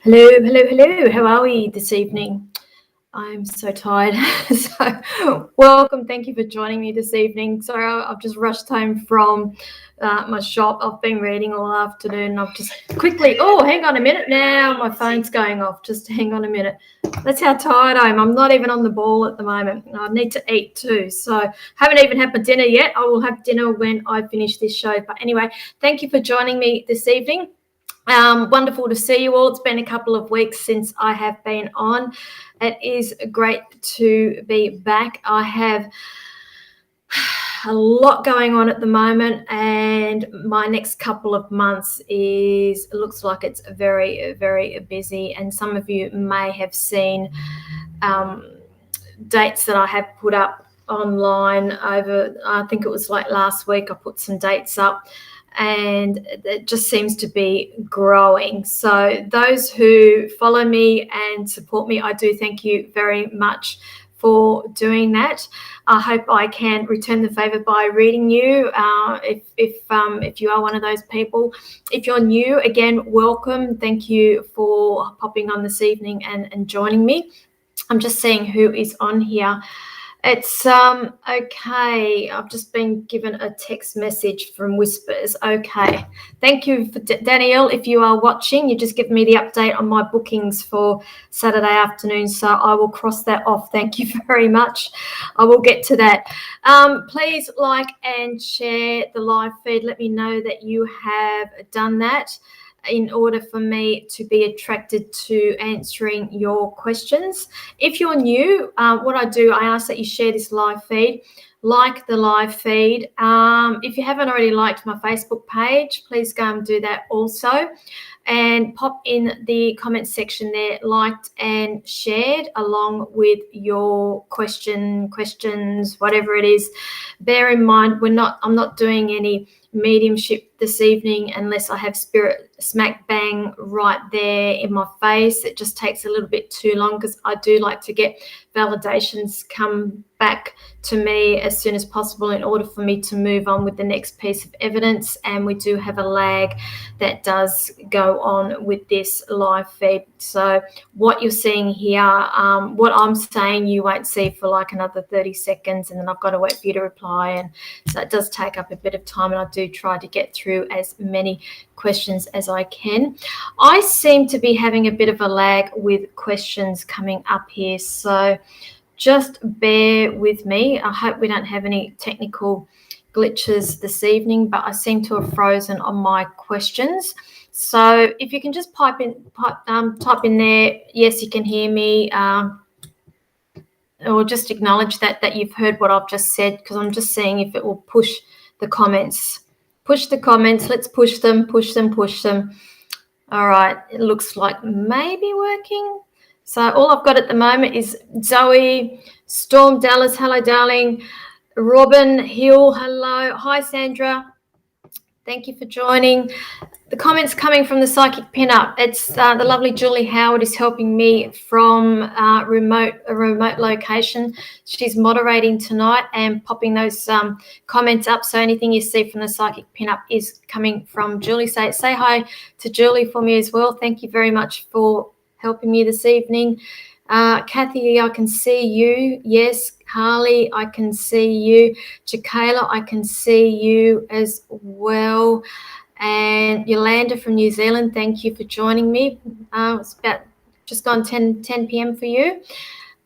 Hello, hello, hello. How are we this evening? I'm so tired. So, welcome. Thank you for joining me this evening. Sorry, I've just rushed home from my shop. I've been reading all afternoon. I've just quickly, oh, hang on a minute now. My phone's going off. Just hang on a minute. That's how tired I am. I'm not even on the ball at the moment. I need to eat too. So, haven't even had my dinner yet. I will have dinner when I finish this show. But anyway, thank you for joining me this evening. Wonderful to see you all. It's been a couple of weeks since I have been on. It is great to be back. I have a lot going on at the moment, and my next couple of months looks like it's very, very busy. And some of you may have seen dates that I have put up online over, I think it was like last week, I put some dates up. And it just seems to be growing. So those who follow me and support me, I do thank you very much for doing that. I hope I can return the favor by reading you if you are one of those people. If you're new, again, welcome. Thank you for popping on this evening and joining me. I'm just seeing who is on here. It's okay. I've just been given a text message from Whispers. Okay. Thank you for Danielle. If you are watching, you just give me the update on my bookings for Saturday afternoon. So I will cross that off. Thank you very much. I will get to that. Please like and share the live feed. Let me know that you have done that, in order for me to be attracted to answering your questions. If you're new, what I do, I ask that you share this live feed, like the live feed. If you haven't already liked my Facebook page, please go and do that also. And pop in the comment section there, liked and shared, along with your questions, whatever it is. Bear in mind, I'm not doing any mediumship this evening unless I have spirit smack bang right there in my face. It just takes a little bit too long because I do like to get validations come back to me as soon as possible in order for me to move on with the next piece of evidence. And we do have a lag that does go on with this live feed. So what you're seeing here, what I'm saying, you won't see for like another 30 seconds, and then I've got to wait for you to reply. And so it does take up a bit of time, and I do try to get through as many questions as I can. I seem to be having a bit of a lag with questions coming up here, so just bear with me. I hope we don't have any technical glitches this evening, but I seem to have frozen on my questions. So if you can just type in there, yes, you can hear me, or just acknowledge that you've heard what I've just said, because I'm just seeing if it will push the comments. Push the comments. Let's push them, push them, push them. All right. It looks like maybe working. So all I've got at the moment is Zoe, Storm Dallas, hello, darling. Robin Hill, hello. Hi, Sandra. Thank you for joining. The comments coming from the Psychic Pinup. It's the lovely Julie Howard is helping me from a remote location. She's moderating tonight and popping those comments up. So anything you see from the Psychic Pinup is coming from Julie. Say hi to Julie for me as well. Thank you very much for helping me this evening. Kathy, I can see you. Yes. Harley, I can see you. Jacayla, I can see you as well. And Yolanda from New Zealand, thank you for joining me. It's about just gone 10 p.m. for you.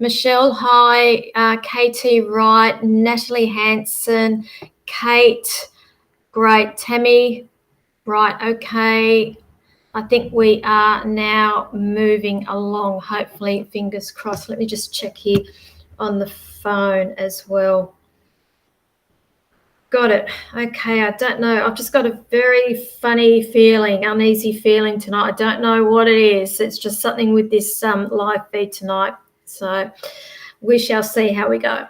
Michelle, hi. KT Wright, Natalie Hanson, Kate, great. Tammy, right, okay. I think we are now moving along, hopefully, fingers crossed. Let me just check here on the phone as well. Got it. Okay, I don't know. I've just got a very funny feeling, uneasy feeling tonight. I don't know what it is. It's just something with this live feed tonight. So we shall see how we go.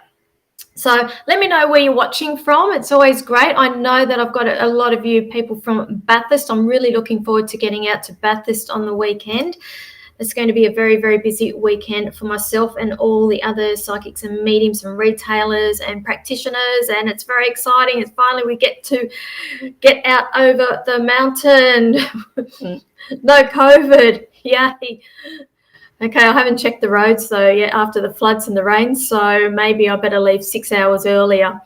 So let me know where you're watching from. It's always great. I know that I've got a lot of you people from Bathurst. I'm really looking forward to getting out to Bathurst on the weekend. It's going to be a very, very busy weekend for myself and all the other psychics and mediums and retailers and practitioners, and it's very exciting. It's finally we get to get out over the mountain. No COVID. Yay. Okay, I haven't checked the roads though yet after the floods and the rain, so maybe I better leave 6 hours earlier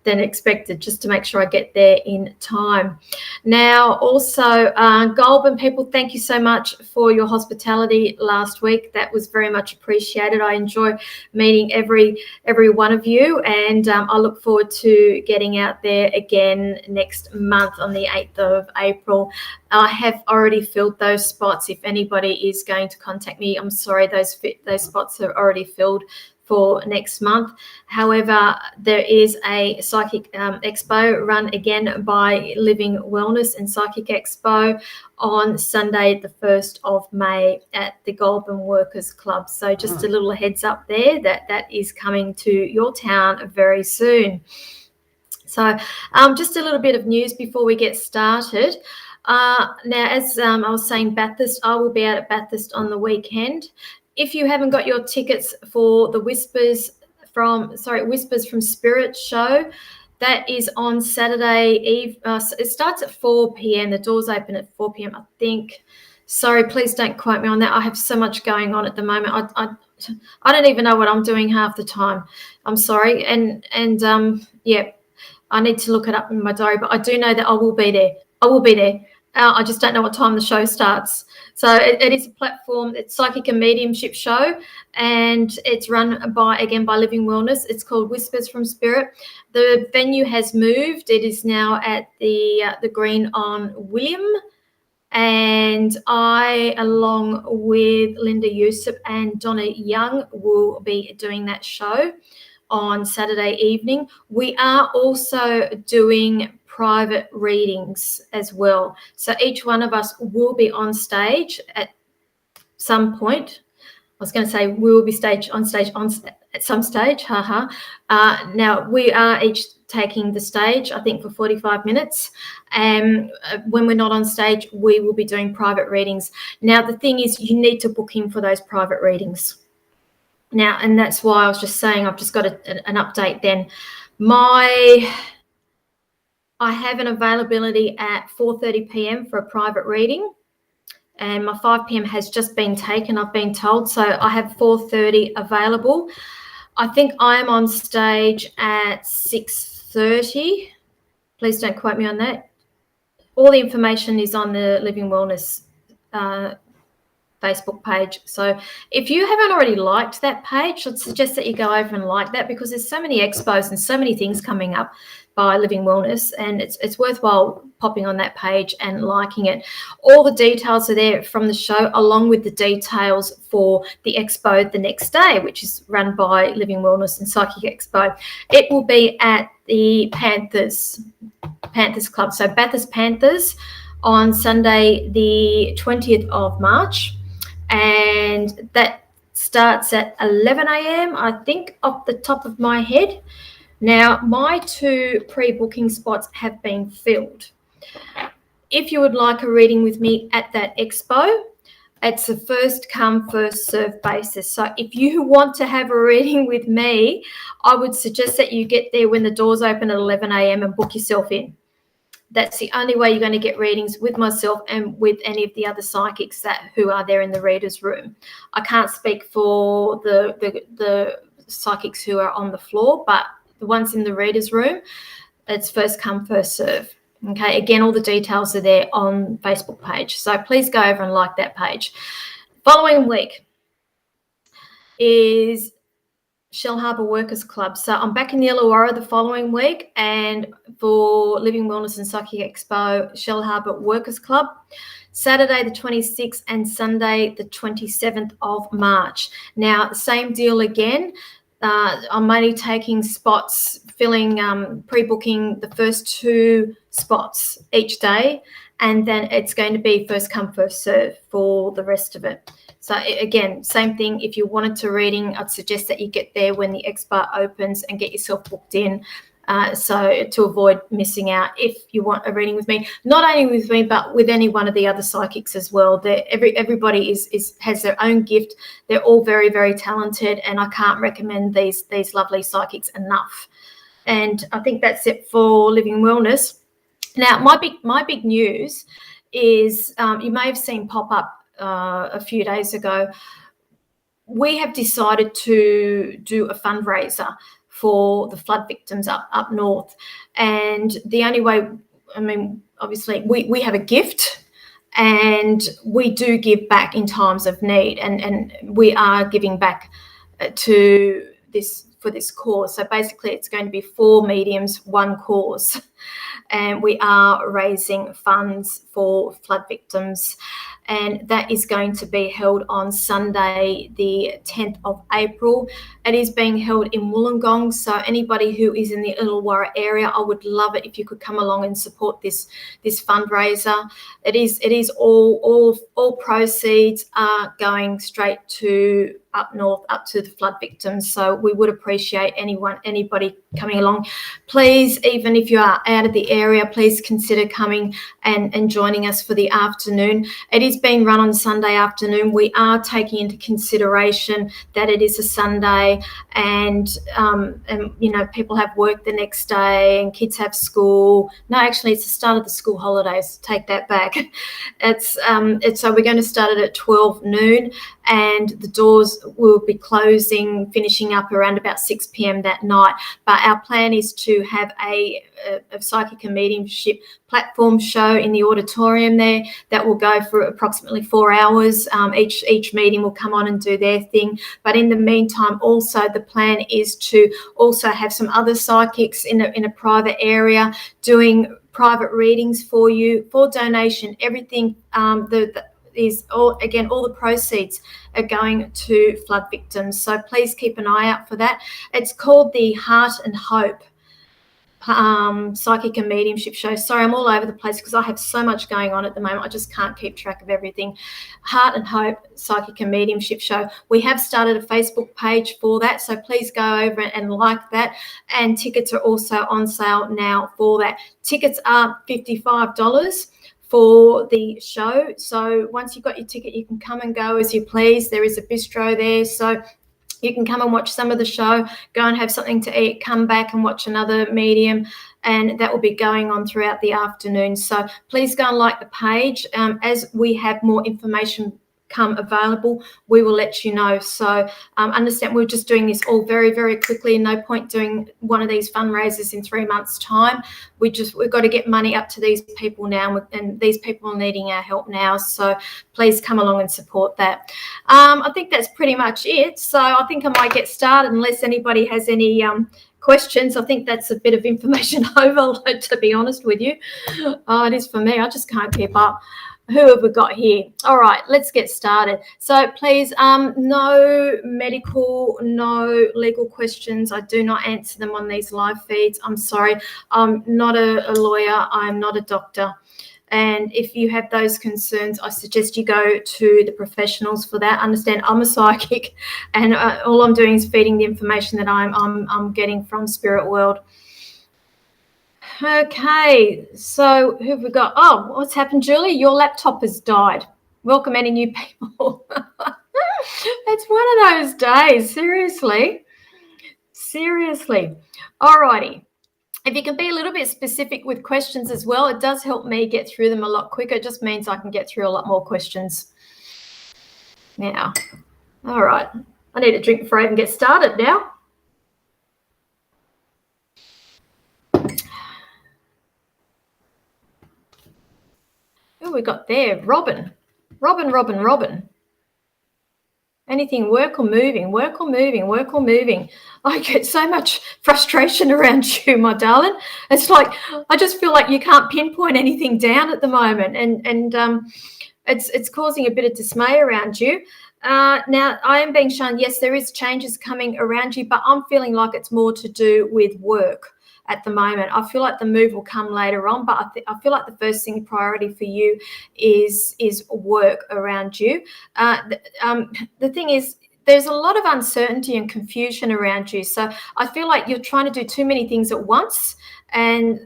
than expected just to make sure I get there in time. Now, also, Goulburn people, thank you so much for your hospitality last week. That was very much appreciated. I enjoy meeting every one of you, and I look forward to getting out there again next month on the 8th of April. I have already filled those spots. If anybody is going to contact me, I'm sorry, those spots are already filled for next month. However, there is a Psychic Expo run again by Living Wellness and Psychic Expo on Sunday, the 1st of May at the Goulburn Workers Club. So just a little heads up there that is coming to your town very soon. So just a little bit of news before we get started. Now, as I was saying, Bathurst, I will be out at Bathurst on the weekend. If you haven't got your tickets for the Whispers from Spirit show, that is on Saturday eve. It starts at 4 p.m. The doors open at 4 p.m. I think. Sorry, please don't quote me on that. I have so much going on at the moment. I don't even know what I'm doing half the time. I'm sorry. And yeah, I need to look it up in my diary, but I do know that I will be there. I just don't know what time the show starts. So it is a platform. It's Psychic and Mediumship show, and it's run by Living Wellness. It's called Whispers from Spirit. The venue has moved. It is now at the Green on William, and I, along with Linda Yusuf and Donna Young, will be doing that show on Saturday evening. We are also doing private readings as well. So each one of us will be on stage at some point. I was going to say we will be at some stage. Now we are each taking the stage, I think, for 45 minutes. And when we're not on stage, we will be doing private readings. Now, the thing is, you need to book in for those private readings. Now, and that's why I was just saying I've just got an update then. I have an availability at 4:30 p.m. for a private reading, and my 5 p.m. has just been taken, I've been told, so I have 4:30 available. I think I'm on stage at 6:30. Please don't quote me on that. All the information is on the Living Wellness Facebook page. So if you haven't already liked that page, I'd suggest that you go over and like that, because there's so many expos and so many things coming up by Living Wellness, and it's worthwhile popping on that page and liking it. All the details are there from the show, along with the details for the expo the next day, which is run by Living Wellness and Psychic Expo. It will be at the Panthers Club, so Bathurst Panthers, on Sunday the 20th of March. And that starts at 11 a.m., I think, off the top of my head. Now, my 2 pre-booking spots have been filled. If you would like a reading with me at that expo, it's a first come, first serve basis. So if you want to have a reading with me, I would suggest that you get there when the doors open at 11 a.m. and book yourself in. That's the only way you're going to get readings with myself and with any of the other psychics who are there in the reader's room. I can't speak for the psychics who are on the floor, but the ones in the reader's room, it's first come, first serve. Okay, again, all the details are there on Facebook page. So please go over and like that page. Following week is Shell Harbour Workers Club. So I'm back in the Illawarra the following week, and for Living Wellness and Psychic Expo, Shell Harbour Workers Club, Saturday the 26th and Sunday the 27th of March. Now, same deal again. I'm only taking spots, pre-booking the first 2 spots each day, and then it's going to be first come, first serve for the rest of it. So again, same thing. If you wanted to reading, I'd suggest that you get there when the expo opens and get yourself booked in, so to avoid missing out. If you want a reading with me, not only with me, but with any one of the other psychics as well. Everybody has their own gift. They're all very, very talented, and I can't recommend these lovely psychics enough. And I think that's it for Living Wellness. Now, my big news is you may have seen pop up a few days ago, we have decided to do a fundraiser for the flood victims up north. And the only way, I mean, obviously we have a gift, and we do give back in times of need, and we are giving back to this for this cause. So basically it's going to be 4 mediums, 1 cause, and we are raising funds for flood victims, and that is going to be held on Sunday the 10th of April. It is being held in Wollongong, so anybody who is in the Illawarra area, I would love it if you could come along and support this fundraiser. It is all proceeds are going straight to up north, up to the flood victims. So we would appreciate anybody coming along. Please, even if you are out of the area, please consider coming and joining us for the afternoon. It is being run on Sunday afternoon. We are taking into consideration that it is a Sunday, and you know, people have work the next day and kids have school. No, actually it's the start of the school holidays. Take that back. It's so we're going to start it at 12 noon, and the doors will be closing, finishing up around about 6 p.m. that night. But our plan is to have a psychic and mediumship platform show in the auditorium there that will go for approximately 4 hours. Each meeting will come on and do their thing. But in the meantime, also the plan is to also have some other psychics in a private area doing private readings for you for donation. Everything all the proceeds are going to flood victims. So please keep an eye out for that. It's called the Heart and Hope Psychic and Mediumship Show. Sorry, I'm all over the place because I have so much going on at the moment. I just can't keep track of everything. Heart and Hope Psychic and Mediumship Show. We have started a Facebook page for that, so please go over and like that. And tickets are also on sale now for that. Tickets are $55 for the show. So once you've got your ticket, you can come and go as you please. There is a bistro there, so you can come and watch some of the show, go and have something to eat, come back and watch another medium, and that will be going on throughout the afternoon. So please go and like the page. As we have more information come available, we will let you know. So understand we're just doing this all very, very quickly. No point doing one of these fundraisers in 3 months' time. We've got to get money up to these people now, and these people are needing our help now. So please come along and support that. I think that's pretty much it. So I think I might get started unless anybody has any questions. I think that's a bit of information overload, to be honest with you. Oh, it is for me. I just can't keep up. Who have we got here? All right, let's get started. So please, no medical, no legal questions. I do not answer them on these live feeds. I'm sorry. I'm not a lawyer. I'm not a doctor. And if you have those concerns, I suggest you go to the professionals for that. Understand, I'm a psychic, and all I'm doing is feeding the information that I'm getting from Spirit World. Okay, so who have we got? Oh, what's happened, Julie? Your laptop has died. Welcome any new people. It's one of those days, seriously. All righty. If you can be a little bit specific with questions as well, it does help me get through them a lot quicker. It just means I can get through a lot more questions. Now, all right. I need a drink before I even get started now. Who we got there? Robin. Anything work or moving? I get so much frustration around you, my darling. It's like I just feel like you can't pinpoint anything down at the moment, and it's causing a bit of dismay around you. Now I am being shown, yes, there is changes coming around you, but I'm feeling like it's more to do with work at the moment. I feel like the move will come later on, but I feel like the first thing priority for you is work around you. The thing is, there's a lot of uncertainty and confusion around you. So I feel like you're trying to do too many things at once, and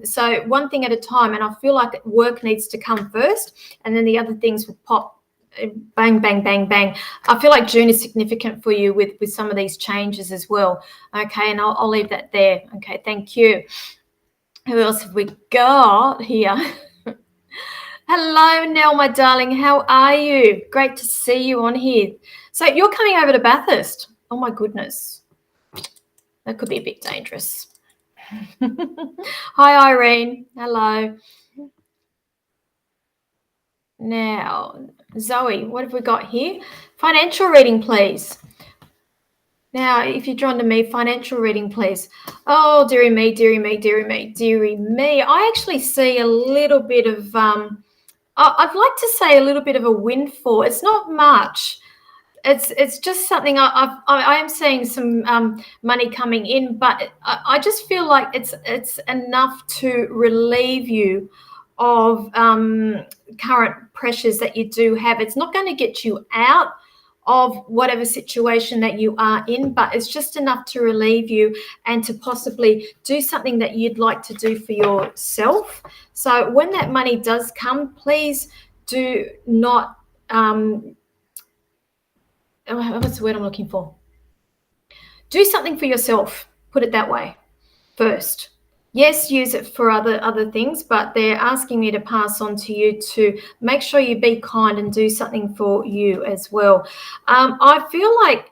so one thing at a time. And I feel like work needs to come first, and then the other things will pop. Bang, bang, bang, bang. I feel like June is significant for you with some of these changes as well. Okay, and I'll leave that there. Okay, thank you. Who else have we got here? Hello, Nell, my darling. How are you? Great to see you on here. So you're coming over to Bathurst. Oh, my goodness. That could be a bit dangerous. Hi, Irene. Hello. Now, Zoe, what have we got here? Financial reading, please. Now, if you're drawn to me, financial reading, please. Oh, dearie me, dearie me, dearie me, dearie me. I actually see a little bit of, I'd like to say a little bit of a windfall. It's not much. It's just something I am seeing some money coming in, but I just feel like it's enough to relieve you of current pressures that you do have. It's not going to get you out of whatever situation that you are in, but it's just enough to relieve you and to possibly do something that you'd like to do for yourself. So when that money does come, please do not what's the word I'm looking for? Do something for yourself. Put it that way first. Yes, use it for other things, but they're asking me to pass on to you to make sure you be kind and do something for you as well. I feel like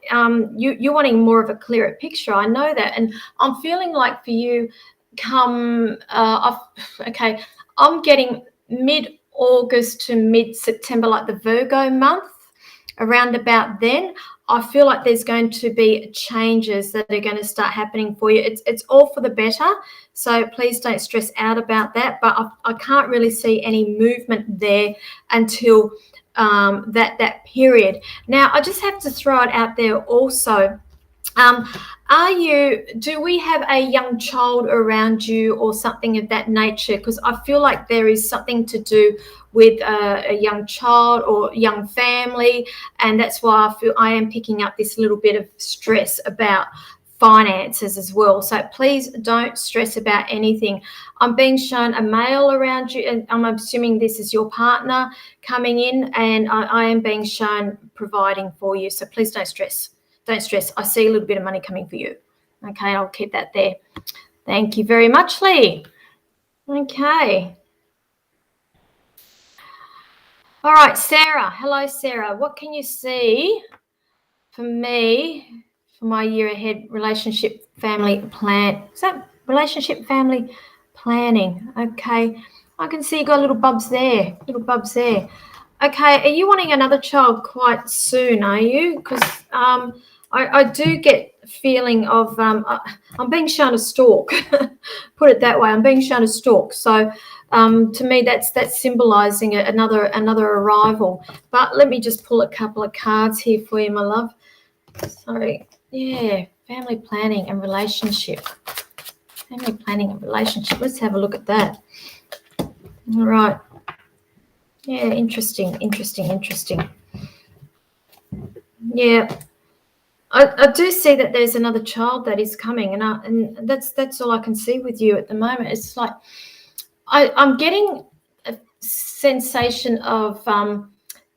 you're wanting more of a clearer picture. I know that, and I'm feeling like for you, I'm getting mid-August to mid-September, like the Virgo month. Around about then, I feel like there's going to be changes that are going to start happening for you. It's all for the better, so please don't stress out about that. But I can't really see any movement there until that period. Now, I just have to throw it out there also. Do we have a young child around you or something of that nature? Because I feel like there is something to do with a young child or young family, and that's why I feel I am picking up this little bit of stress about finances as well. So please don't stress about anything. I'm being shown a male around you, and I'm assuming this is your partner coming in, and I am being shown providing for you. So please don't stress. Don't stress. I see a little bit of money coming for you. Okay, I'll keep that there. Thank you very much, Lee. Okay. All right, Sarah. Hello, Sarah. What can you see for me for my year ahead? Relationship, family plan. Is that relationship, family planning? Okay. I can see you got little bubs there. Little bubs there. Okay. Are you wanting another child quite soon, are you? Because I do get a feeling of I'm being shown a stalk. Put it that way. I'm being shown a stalk. So to me, that's symbolising another arrival. But let me just pull a couple of cards here for you, my love. Sorry. Yeah, family planning and relationship. Family planning and relationship. Let's have a look at that. All right. Yeah, interesting. Yeah. I do see that there's another child that is coming, and that's all I can see with you at the moment. It's like I'm getting a sensation of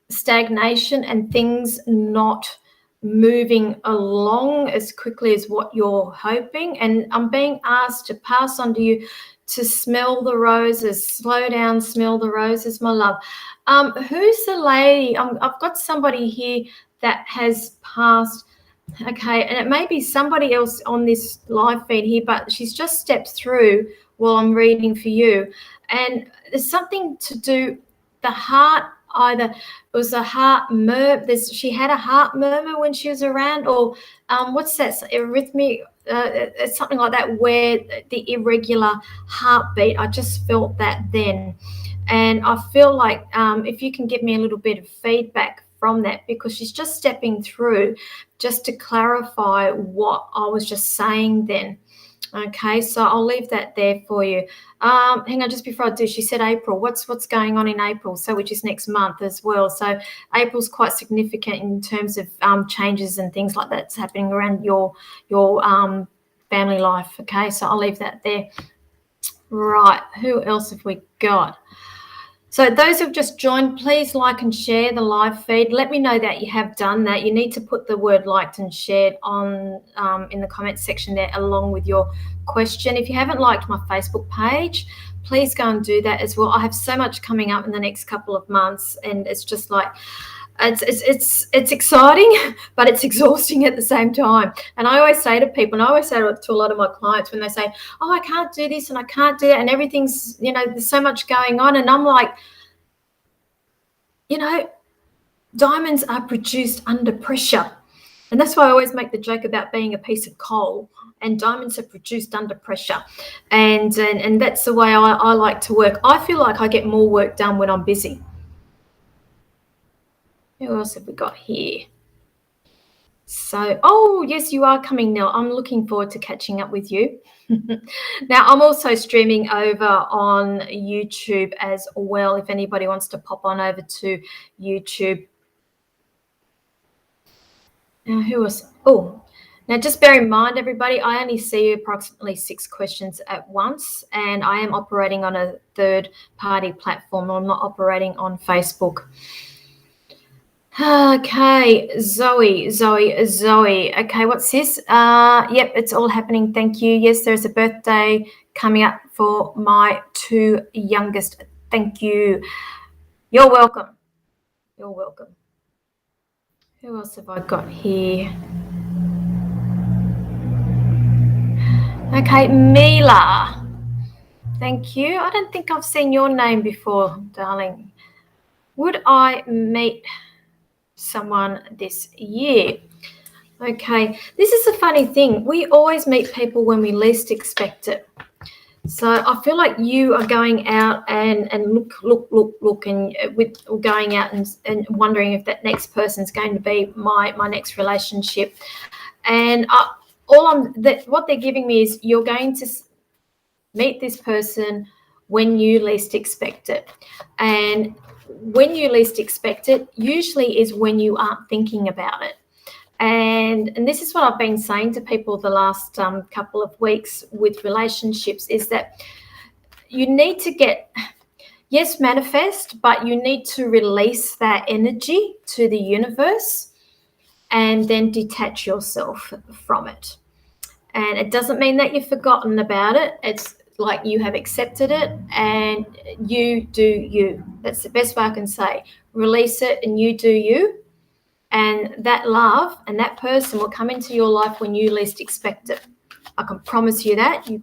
stagnation and things not moving along as quickly as what you're hoping. And I'm being asked to pass on to you to smell the roses. Slow down, smell the roses, my love. Who's the lady? I've got somebody here that has passed. Okay, and it may be somebody else on this live feed here, but she's just stepped through while I'm reading for you. And there's something to do, the heart, either it was a heart murmur, she had a heart murmur when she was around, or what's that, arrhythmia, it's something like that, where the irregular heartbeat, I just felt that then. And I feel like if you can give me a little bit of feedback from that, because she's just stepping through just to clarify what I was just saying then. Okay, so I'll leave that there for you. Hang on, just before I do, she said April. What's going on in April? So which is next month as well. So April's quite significant in terms of changes and things like that's happening around your family life. Okay, so I'll leave that there. Right, who else have we got? So those who've just joined, please like and share the live feed. Let me know that you have done that. You need to put the word liked and shared on in the comments section there along with your question. If you haven't liked my Facebook page, please go and do that as well. I have so much coming up in the next couple of months, and it's just like, it's exciting, but it's exhausting at the same time. And I always say to people, and I always say to a lot of my clients when they say, oh, I can't do this and I can't do that, and everything's, there's so much going on. And I'm like, diamonds are produced under pressure. And that's why I always make the joke about being a piece of coal, and diamonds are produced under pressure. And that's the way I like to work. I feel like I get more work done when I'm busy. Who else have we got here? So, oh, yes, you are coming now. I'm looking forward to catching up with you. Now, I'm also streaming over on YouTube as well, if anybody wants to pop on over to YouTube. Now, who else? Oh, now just bear in mind, everybody, I only see approximately 6 questions at once, and I am operating on a third-party platform. I'm not operating on Facebook. Okay, Zoe. Okay, what's this? Yep, it's all happening. Thank you. Yes, there's a birthday coming up for my 2 youngest. Thank you. You're welcome. You're welcome. Who else have I got here? Okay, Mila. Thank you. I don't think I've seen your name before, darling. Would I meet someone this year? Okay, this is a funny thing. We always meet people when we least expect it. So I feel like you are going out and look, and going out and wondering if that next person's going to be my next relationship. And what they're giving me is you're going to meet this person when you least expect it. And when you least expect it usually is when you aren't thinking about it. And this is what I've been saying to people the last couple of weeks with relationships, is that you need to manifest, but you need to release that energy to the universe and then detach yourself from it. And it doesn't mean that you've forgotten about it. It's like you have accepted it and you do you. That's the best way I can say. Release it and you do you. And that love and that person will come into your life when you least expect it. I can promise you that. You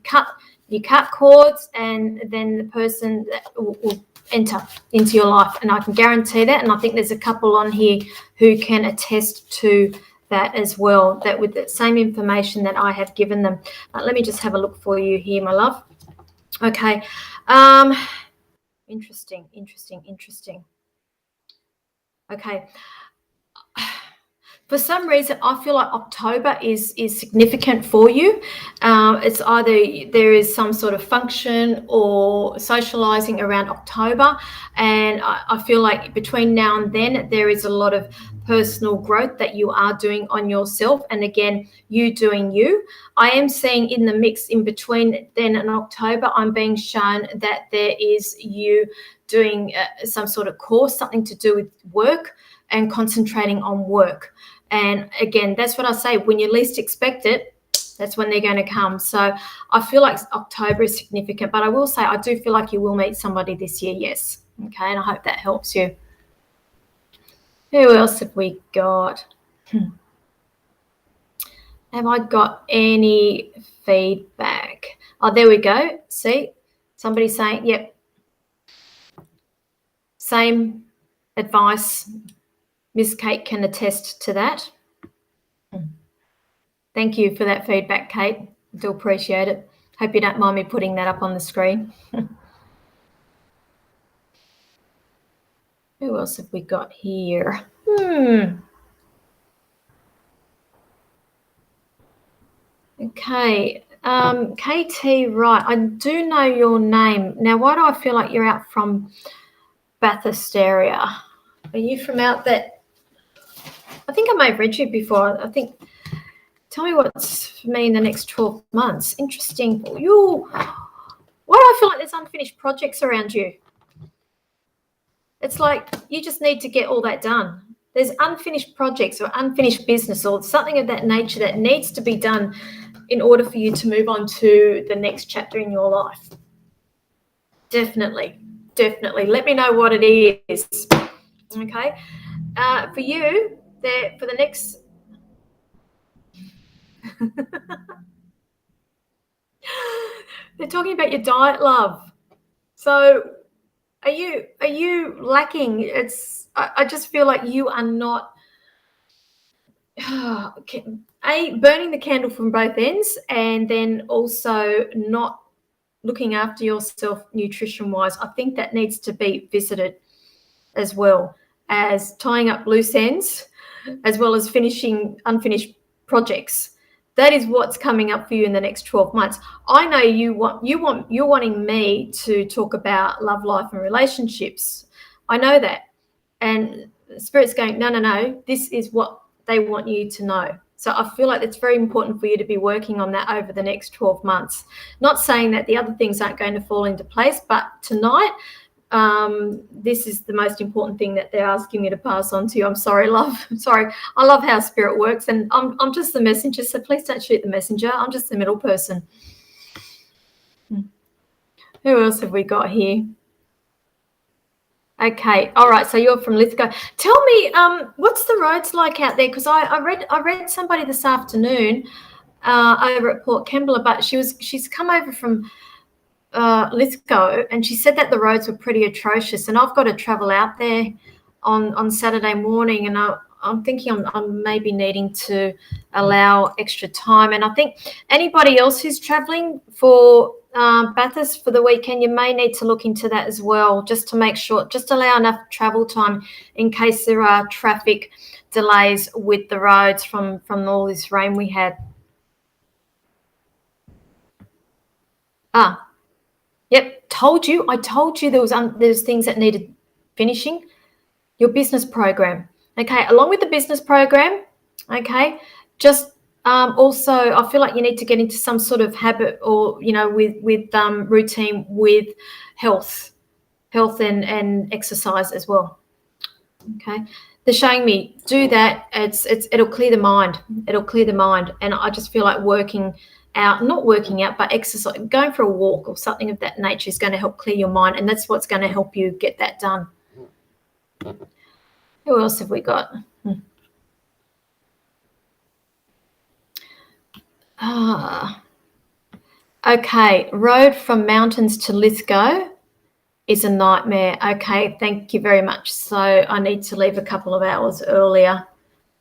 cut cords, and then the person that will enter into your life. And I can guarantee that. And I think there's a couple on here who can attest to that as well, that with the same information that I have given them. Let me just have a look for you here, my love. Okay. Interesting. Okay. For some reason, I feel like October is significant for you. It's either there is some sort of function or socializing around October. And I feel like between now and then, there is a lot of personal growth that you are doing on yourself. And again, you doing you. I am seeing in the mix in between then and October, I'm being shown that there is you doing some sort of course, something to do with work and concentrating on work. And again, that's what I say, when you least expect it, that's when they're going to come. So I feel like October is significant, but I will say I do feel like you will meet somebody this year, yes. Okay, and I hope that helps you. Who else have we got? Have I got any feedback? Oh, there we go. See, somebody saying, yep, same advice. Miss Kate can attest to that. Thank you for that feedback, Kate. I do appreciate it. Hope you don't mind me putting that up on the screen. Who else have we got here? Okay. KT, right. I do know your name. Now, why do I feel like you're out from Bathurst area? Are you from out that? I think I may have read you before. Tell me what's for me in the next 12 months. Interesting. Why do I feel like there's unfinished projects around you? It's like you just need to get all that done. There's unfinished projects or unfinished business or something of that nature that needs to be done in order for you to move on to the next chapter in your life. Definitely. Let me know what it is. Okay. For you, there for the next. They're talking about your diet, love. So are you lacking? I just feel like you are not burning the candle from both ends, and then also not looking after yourself nutrition wise. I think that needs to be visited, as well as tying up loose ends, as well as finishing unfinished projects. That is what's coming up for you in the next 12 months. I know you're wanting me to talk about love life and relationships. I know that. And Spirit's going, no, this is what they want you to know. So I feel like it's very important for you to be working on that over the next 12 months. Not saying that the other things aren't going to fall into place, but tonight, this is the most important thing that they're asking me to pass on to you. I'm sorry, love. I'm sorry. I love how Spirit works, and I'm just the messenger, so please don't shoot the messenger. I'm just the middle person. Who else have we got here? Okay, all right. So you're from Lithgow. Tell me, what's the roads like out there? Because I read somebody this afternoon over at Port Kembla, but she's come over from Lithgow, and she said that the roads were pretty atrocious. And I've got to travel out there on Saturday morning, and I'm thinking I'm maybe needing to allow extra time. And I think anybody else who's traveling for Bathurst for the weekend, you may need to look into that as well, just to make sure, just allow enough travel time in case there are traffic delays with the roads from all this rain we had. Yep, I told you there's things that needed finishing. Your business program, okay, along with the business program, okay, just also I feel like you need to get into some sort of habit, or with routine with health and exercise as well. Okay, they're showing me do that. It'll clear the mind. And I just feel like not working out, but exercise, going for a walk or something of that nature is going to help clear your mind, and that's what's going to help you get that done. Who else have we got? Okay, road from mountains to Lithgow is a nightmare. Okay, thank you very much. So I need to leave a couple of hours earlier.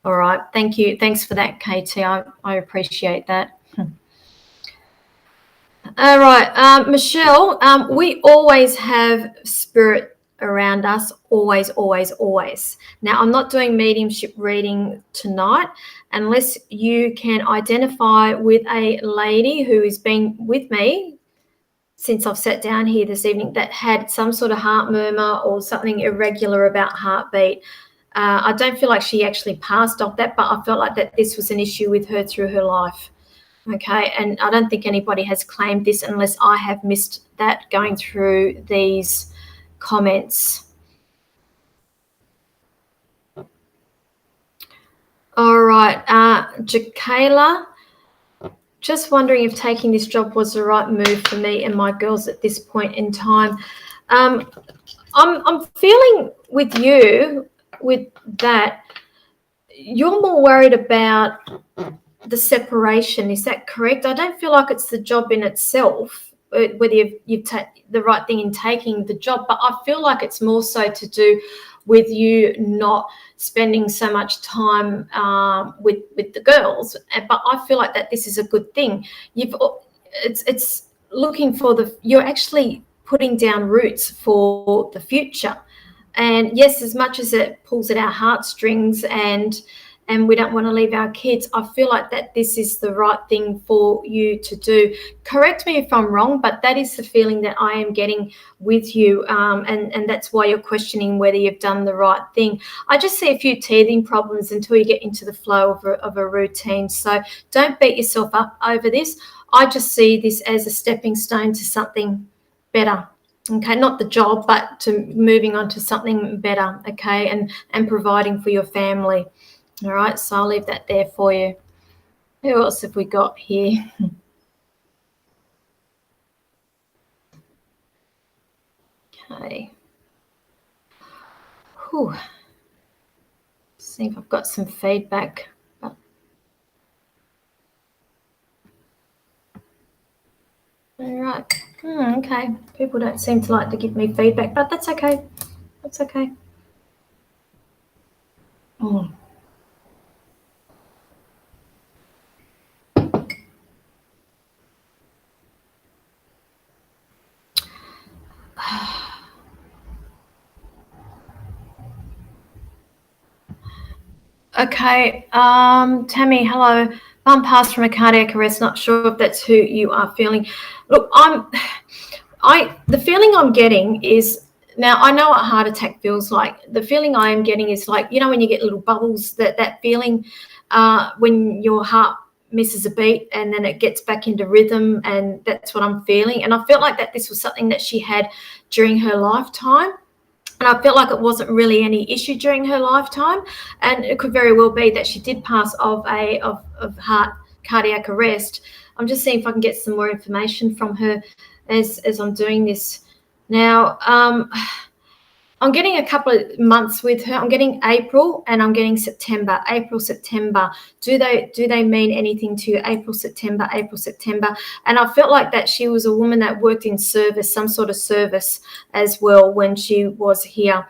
All right, thank you. Thanks for that, KT. I appreciate that. All right, Michelle, we always have Spirit around us, always. Now, I'm not doing mediumship reading tonight unless you can identify with a lady who has been with me since I've sat down here this evening that had some sort of heart murmur or something irregular about heartbeat. I don't feel like she actually passed off that, but I felt like that this was an issue with her through her life. Okay, and I don't think anybody has claimed this unless I have missed that going through these comments. All right, Jacayla, just wondering if taking this job was the right move for me and my girls at this point in time. I'm feeling with you with that. You're more worried about the separation, is that correct? I don't feel like it's the job in itself, whether you've the right thing in taking the job, but I feel like it's more so to do with you not spending so much time with the girls. But I feel like that this is a good thing. It's looking for you're actually putting down roots for the future. And yes, as much as it pulls at our heartstrings and we don't want to leave our kids, I feel like that this is the right thing for you to do. Correct me if I'm wrong, but that is the feeling that I am getting with you, and that's why you're questioning whether you've done the right thing. I just see a few teething problems until you get into the flow of a routine. So don't beat yourself up over this. I just see this as a stepping stone to something better. Okay, not the job, but to moving on to something better, okay, and providing for your family. All right, so I'll leave that there for you. Who else have we got here? Okay. Whew. See if I've got some feedback. All right. Okay. People don't seem to like to give me feedback, but that's okay. That's okay. Oh. Okay, Tammy, hello. Bum passed from a cardiac arrest. Not sure if that's who you are feeling. Look, the feeling I'm getting is, now I know what a heart attack feels like. The feeling I am getting is like, you know, when you get little bubbles, that feeling when your heart misses a beat and then it gets back into rhythm, and that's what I'm feeling. And I felt like that this was something that she had during her lifetime. And I felt like it wasn't really any issue during her lifetime, and it could very well be that she did pass of heart cardiac arrest. I'm just seeing if I can get some more information from her as I'm doing this now. I'm getting a couple of months with her. I'm getting April and I'm getting September. April, September. Do they mean anything to you? April, September, April, September. And I felt like that she was a woman that worked in service, some sort of service as well when she was here.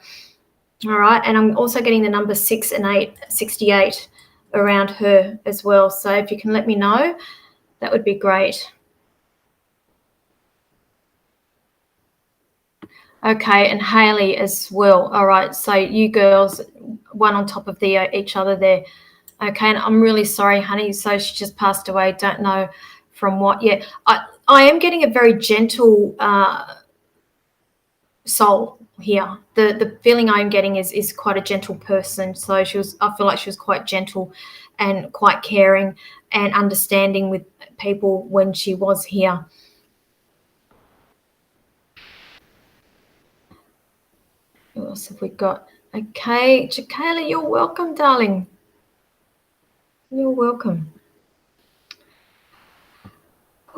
All right. And I'm also getting the number 6 and 8, 68 around her as well. So if you can let me know, that would be great. Okay, and Haley as well. All right, so you girls, one on top of each other there. Okay, and I'm really sorry, honey. So she just passed away. Don't know from what yet. I am getting a very gentle soul here. The feeling I'm getting is quite a gentle person. So I feel like she was quite gentle and quite caring and understanding with people when she was here. Who else have we got? Okay, Jakayla, you're welcome, darling. You're welcome.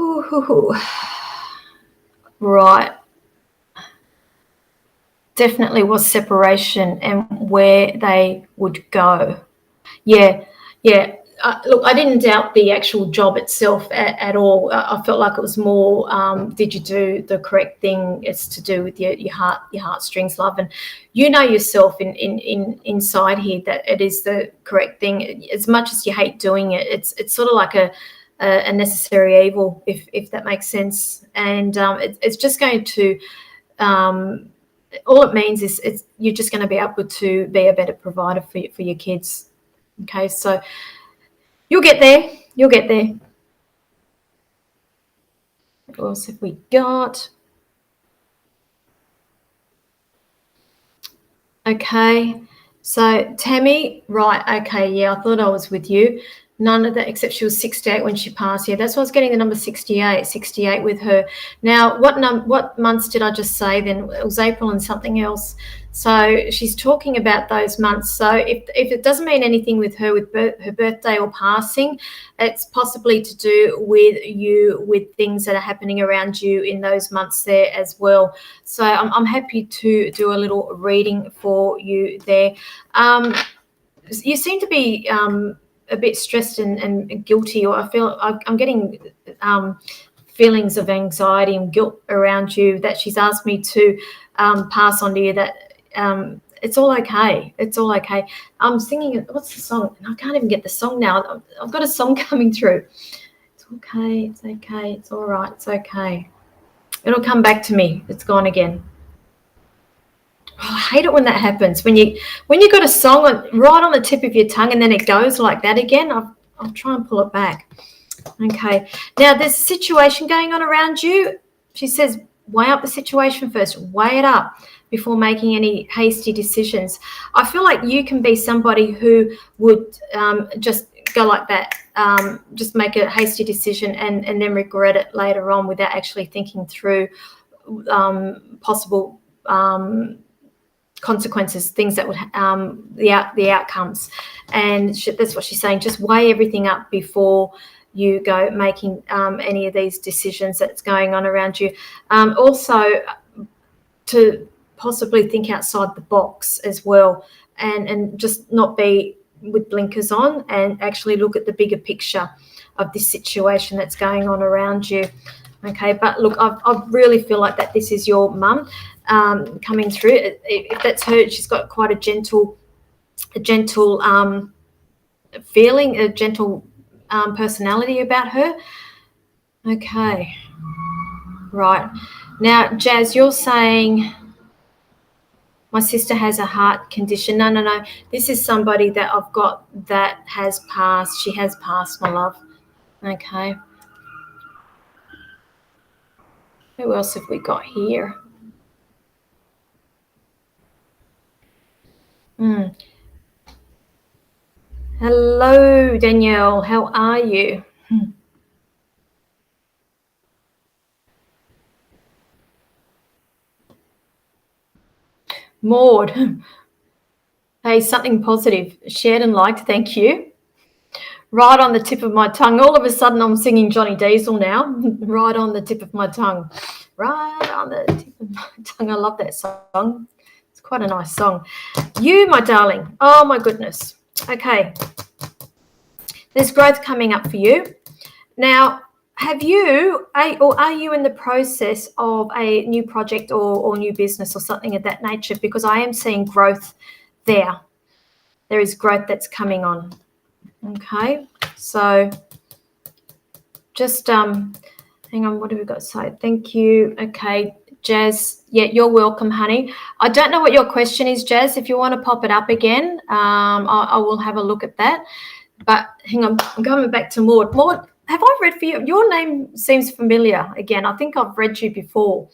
Ooh. Right. Definitely was separation and where they would go. Yeah. Look, I didn't doubt the actual job itself at all. I felt like it was more, did you do the correct thing? It's to do with your heartstrings, love, and you know yourself inside here that it is the correct thing. As much as you hate doing it, it's sort of like a necessary evil, if that makes sense. And it's just going to, all it means is you're just going to be able to be a better provider for your kids. Okay, so you'll get there. You'll get there. What else have we got? Okay, so Tammy, right, okay, yeah, I thought I was with you. None of that, except she was 68 when she passed. Yeah, that's why I was getting the number 68 with her. Now, what months did I just say then? It was April and something else. So she's talking about those months. So if it doesn't mean anything with her, with her birthday or passing, it's possibly to do with things that are happening around you in those months there as well. So I'm happy to do a little reading for you there. You seem to be a bit stressed and guilty, or I feel I'm getting feelings of anxiety and guilt around you that she's asked me to pass on to you, that it's all okay. It's all okay. I'm singing, what's the song? I can't even get the song now. I've got a song coming through. It's okay. It's okay. It's all right. It's okay. It'll come back to me. It's gone again. Oh, I hate it when that happens. When you got a song right on the tip of your tongue and then it goes like that again. I'll try and pull it back. Okay. Now there's a situation going on around you. She says, weigh up the situation first. Weigh it up before making any hasty decisions. I feel like you can be somebody who would just go like that, just make a hasty decision and then regret it later on without actually thinking through possible consequences, things that would the outcomes. And that's what she's saying. Just weigh everything up before you go making any of these decisions that's going on around you. Also, to possibly think outside the box as well, and just not be with blinkers on and actually look at the bigger picture of this situation that's going on around you. Okay, but look, I really feel like that this is your mum coming through. If that's her, she's got quite a gentle feeling, a gentle personality about her. Okay, right. Now, Jazz, you're saying my sister has a heart condition. No. This is somebody that I've got that has passed. She has passed, my love. Okay. Who else have we got here? Hello, Danielle. How are you? Maud. Hey, something positive. Shared and liked. Thank you. Right on the tip of my tongue. All of a sudden, I'm singing Johnny Diesel now. Right on the tip of my tongue. Right on the tip of my tongue. I love that song. It's quite a nice song. You, my darling. Oh, my goodness. Okay. There's growth coming up for you. Now, are you in the process of a new project or new business or something of that nature? Because I am seeing growth there. There is growth that's coming on. Okay, so just hang on, what have we got to say? Thank you. Okay, Jazz, yeah, you're welcome, honey. I don't know what your question is, Jazz. If you want to pop it up again, I will have a look at that. But hang on, I'm going back to Maud. Maud, have I read for you? Your name seems familiar again. I think I've read you before.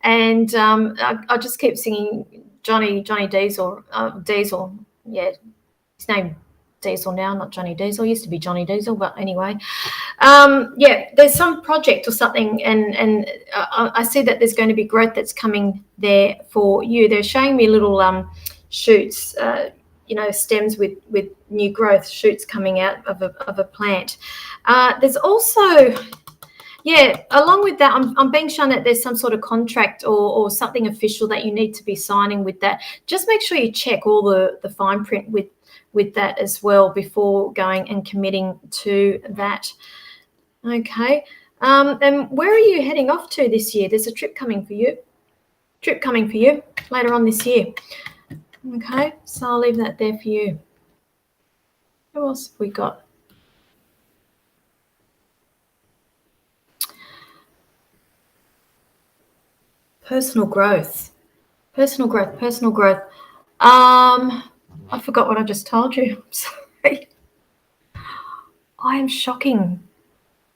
And I just keep singing Johnny Diesel. Diesel, yeah, his name Diesel now, not Johnny Diesel. Used to be Johnny Diesel, but anyway. Yeah, there's some project or something, and I see that there's going to be growth that's coming there for you. They're showing me little shoots, stems with new growth, shoots coming out of a plant. There's also, yeah, along with that, I'm being shown that there's some sort of contract or something official that you need to be signing with that. Just make sure you check all the fine print with that as well before going and committing to that. Okay. And where are you heading off to this year? There's a trip coming for you later on this year. Okay, so I'll leave that there for you. Who else have we got? Personal growth. I forgot what I just told you. I'm sorry. I am shocking.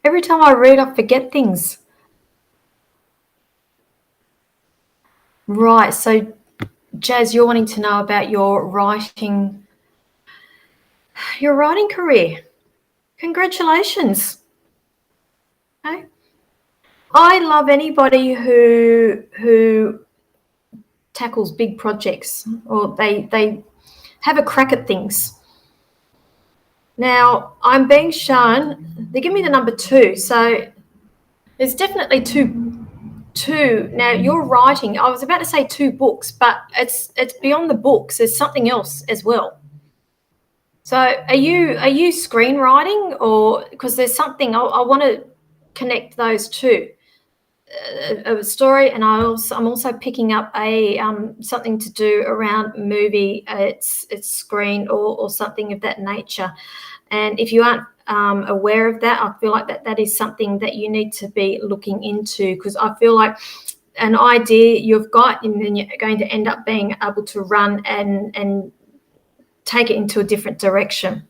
Every time I read, I forget things. Right, so Jazz, you're wanting to know about your writing career. Congratulations. Okay. I love anybody who tackles big projects or they have a crack at things. Now, I'm being shown, they give me the number 2, so there's definitely two. Now, you're writing, I was about to say 2 books, but it's beyond the books. There's something else as well. So are you screenwriting, or because there's something I want to connect those two, a story, and I'm also picking up a something to do around movie, it's screen or something of that nature. And if you aren't aware of that, I feel like that is something that you need to be looking into, because I feel like an idea you've got, and then you're going to end up being able to run and take it into a different direction.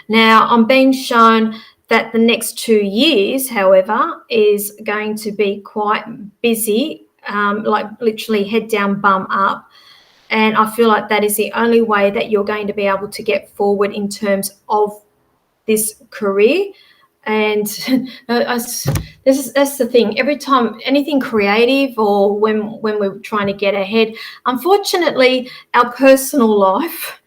Now, I'm being shown that the next 2 years, however, is going to be quite busy, like literally head down, bum up. And I feel like that is the only way that you're going to be able to get forward in terms of this career. And that's the thing. Every time anything creative or when we're trying to get ahead, unfortunately, our personal life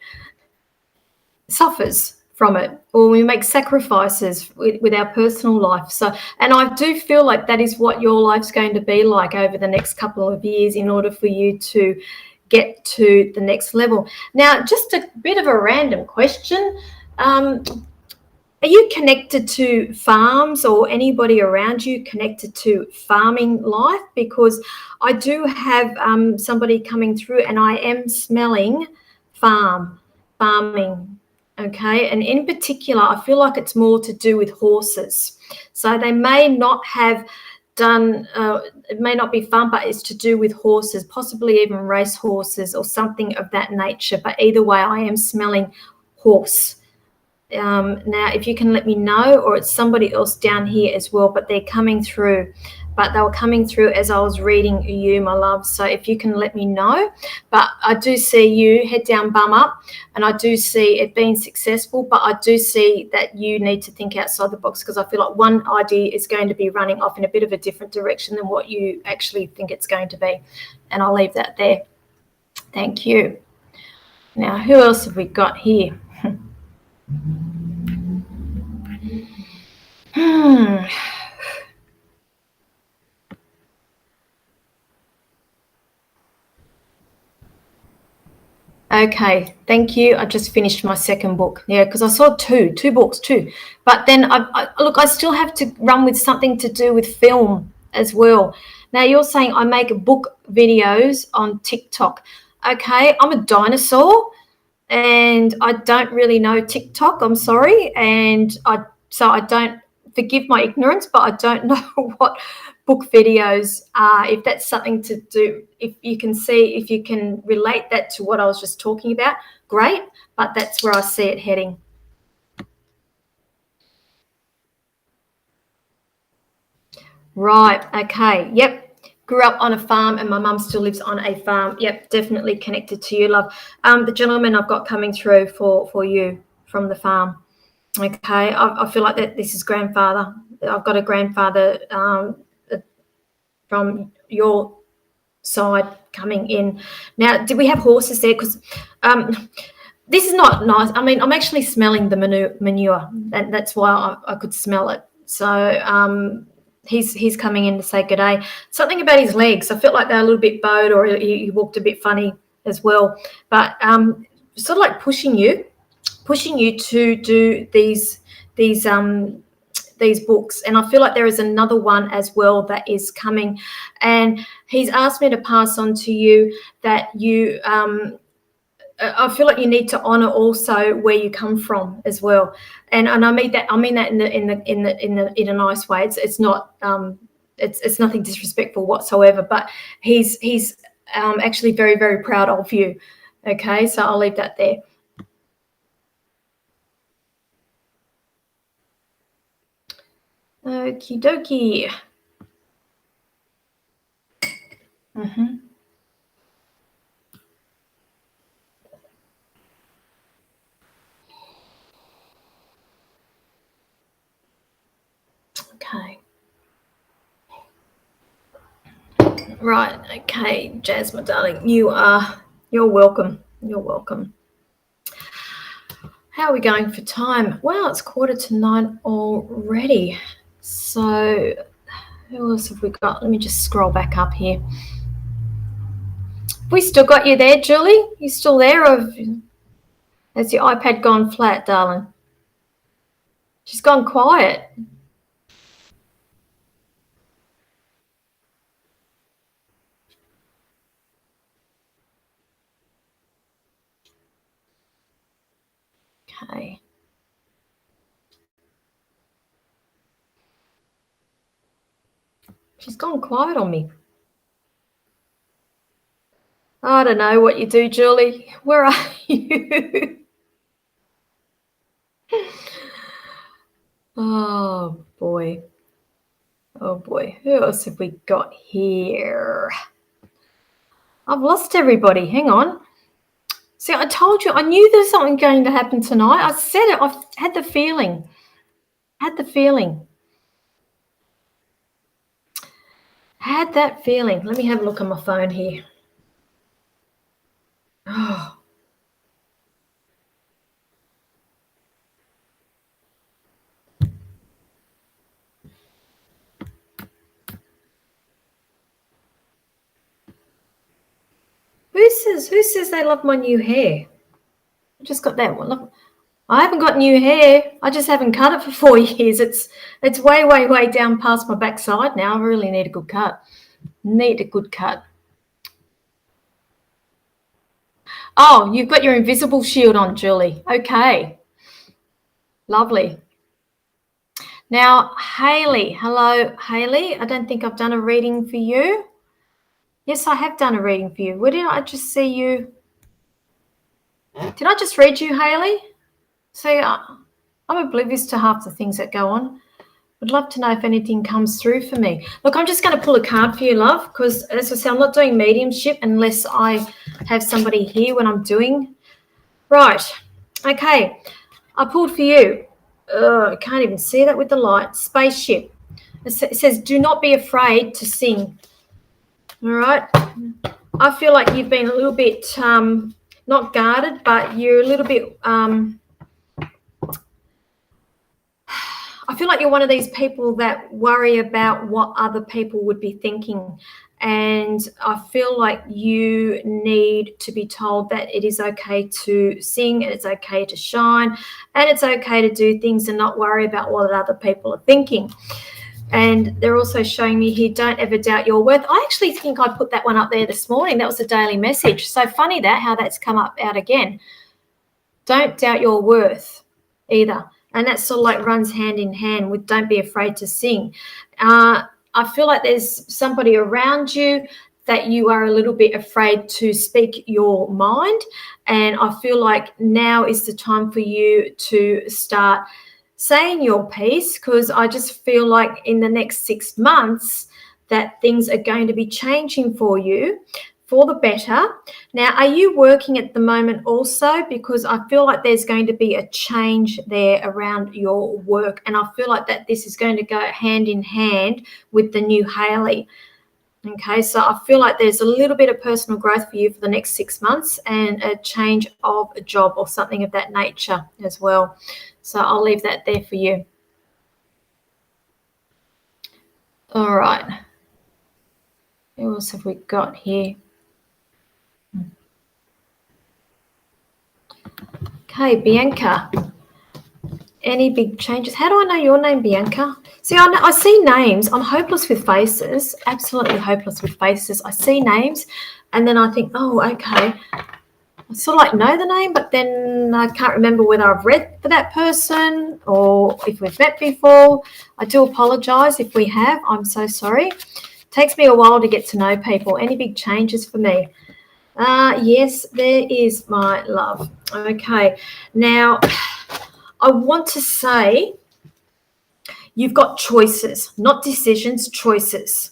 suffers from it, or we make sacrifices with our personal life. So, and I do feel like that is what your life's going to be like over the next couple of years in order for you to get to the next level. Now, just a bit of a random question. Are you connected to farms or anybody around you connected to farming life? Because I do have somebody coming through and I am smelling farming. Okay. And in particular, I feel like it's more to do with horses. So they may not have done, it may not be farm, but it's to do with horses, possibly even race horses or something of that nature. But either way, I am smelling horse. Now, if you can let me know, or it's somebody else down here as well, but they're coming through. But they were coming through as I was reading you, my love. So if you can let me know. But I do see you head down, bum up, and I do see it being successful, but I do see that you need to think outside the box, because I feel like one idea is going to be running off in a bit of a different direction than what you actually think it's going to be. And I'll leave that there. Thank you. Now, who else have we got here? Okay, thank you. I just finished my second book. Yeah, because I saw two books. But then look, I still have to run with something to do with film as well. Now you're saying I make book videos on TikTok. Okay, I'm a dinosaur and I don't really know TikTok. I'm sorry, and I don't, forgive my ignorance, but I don't know what book videos are. If that's something to do, if you can relate that to what I was just talking about, great. But that's where I see it heading. Right. Okay. Yep. Grew up on a farm, and my mum still lives on a farm. Yep, definitely connected to you, love. The gentleman I've got coming through for you from the farm. Okay, I feel like that this is grandfather. I've got a grandfather from your side coming in. Now, did we have horses there? Because this is not nice. I mean, I'm actually smelling the manure. That's why I could smell it. So he's coming in to say good day. Something about his legs, I felt like they're a little bit bowed, or he walked a bit funny as well. But sort of like pushing you to do these books. And I feel like there is another one as well that is coming, and he's asked me to pass on to you that you I feel like you need to honor also where you come from as well. And I mean that in a nice way. It's not it's nothing disrespectful whatsoever, but he's actually very, very proud of you. Okay, so I'll leave that there. Okie dokie. Okay. Right. Okay, Jazz, my darling, you're welcome. You're welcome. How are we going for time? Well, it's 8:45 already. So who else have we got? Let me just scroll back up here. We still got you there, Julie? You still there? Or has your iPad gone flat, darling? She's gone quiet. Okay. She's gone quiet on me. I don't know what you do, Julie. Where are you? Oh, boy. Oh, boy. Who else have we got here? I've lost everybody. Hang on. See, I told you. I knew there was something going to happen tonight. I said it. I had the feeling. Had that feeling. Let me have a look on my phone here. Oh. says they love my new hair? I just got that one. Look, I haven't got new hair. I just haven't cut it for 4 years. It's way, way, way down past my backside now. I really need a good cut. Need a good cut. Oh, you've got your invisible shield on, Julie. Okay. Lovely. Now, Hayley. Hello, Hayley. I don't think I've done a reading for you. Yes, I have done a reading for you. Where did I just see you? Did I just read you, Hayley? See, I'm oblivious to half the things that go on. Would love to know if anything comes through for me. Look, I'm just going to pull a card for you, love, because as I say, I'm not doing mediumship unless I have somebody here when I'm doing. Right. Okay. I pulled for you. I can't even see that with the light. Spaceship. It says, do not be afraid to sing. All right. I feel like you've been a little bit not guarded, but you're a little bit I feel like you're one of these people that worry about what other people would be thinking. And I feel like you need to be told that it is okay to sing, and it's okay to shine, and it's okay to do things and not worry about what other people are thinking. And they're also showing me here, don't ever doubt your worth. I actually think I put that one up there this morning. That was a daily message. So funny how that's come up out again. Don't doubt your worth either. And that sort of like runs hand in hand with don't be afraid to sing. I feel like there's somebody around you that you are a little bit afraid to speak your mind. And I feel like now is the time for you to start saying your piece, because I just feel like in the next 6 months that things are going to be changing for you for the better. Now, are you working at the moment also? Because I feel like there's going to be a change there around your work, and I feel like that this is going to go hand in hand with the new Hayley. Okay, so I feel like there's a little bit of personal growth for you for the next 6 months, and a change of a job or something of that nature as well. So I'll leave that there for you. All right. Who else have we got here? Okay, Bianca. Any big changes? How do I know your name, Bianca? See, I see names. I'm hopeless with faces, absolutely hopeless with faces. I see names, and then I think, oh, okay. I sort of like know the name, but then I can't remember whether I've read for that person or if we've met before. I do apologise if we have. I'm so sorry. It takes me a while to get to know people. Any big changes for me? Yes, there is, my love. Okay, now I want to say you've got choices, not decisions, choices.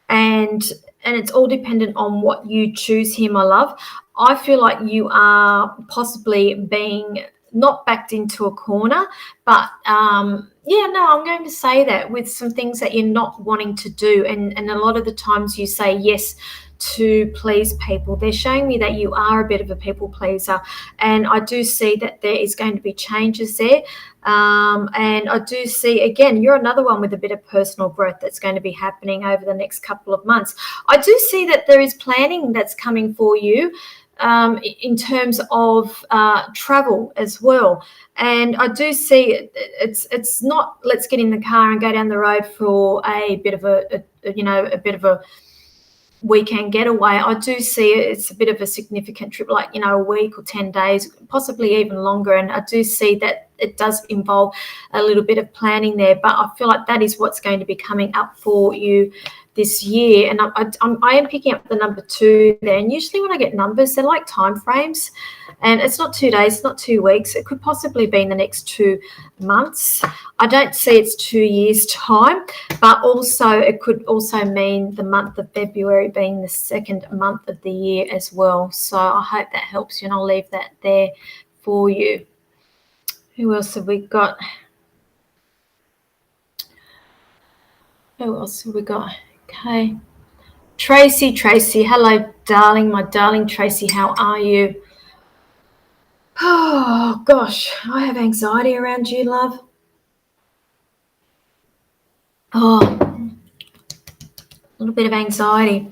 And it's all dependent on what you choose here, my love. I feel like you are possibly being not backed into a corner, but I'm going to say that with some things that you're not wanting to do. And a lot of the times you say yes to please people. They're showing me that you are a bit of a people pleaser, and I do see that there is going to be changes there. And I do see, again, you're another one with a bit of personal growth that's going to be happening over the next couple of months. I do see that there is planning that's coming for you in terms of travel as well. And I do see it's not let's get in the car and go down the road for a bit of a weekend getaway. I do see it's a bit of a significant trip, like, a week or 10 days, possibly even longer. And I do see that it does involve a little bit of planning there, but I feel like that is what's going to be coming up for you this year. And I am picking up the number 2 there. And usually when I get numbers, they're like time frames, and it's not 2 days, it's not 2 weeks. It could possibly be in the next 2 months. I don't see it's 2 years' time, but also it could also mean the month of February being the second month of the year as well. So I hope that helps you, and I'll leave that there for you. Who else have we got? Okay. Tracy, hello, darling, my darling Tracy, how are you? Oh, gosh, I have anxiety around you, love. Oh, a little bit of anxiety.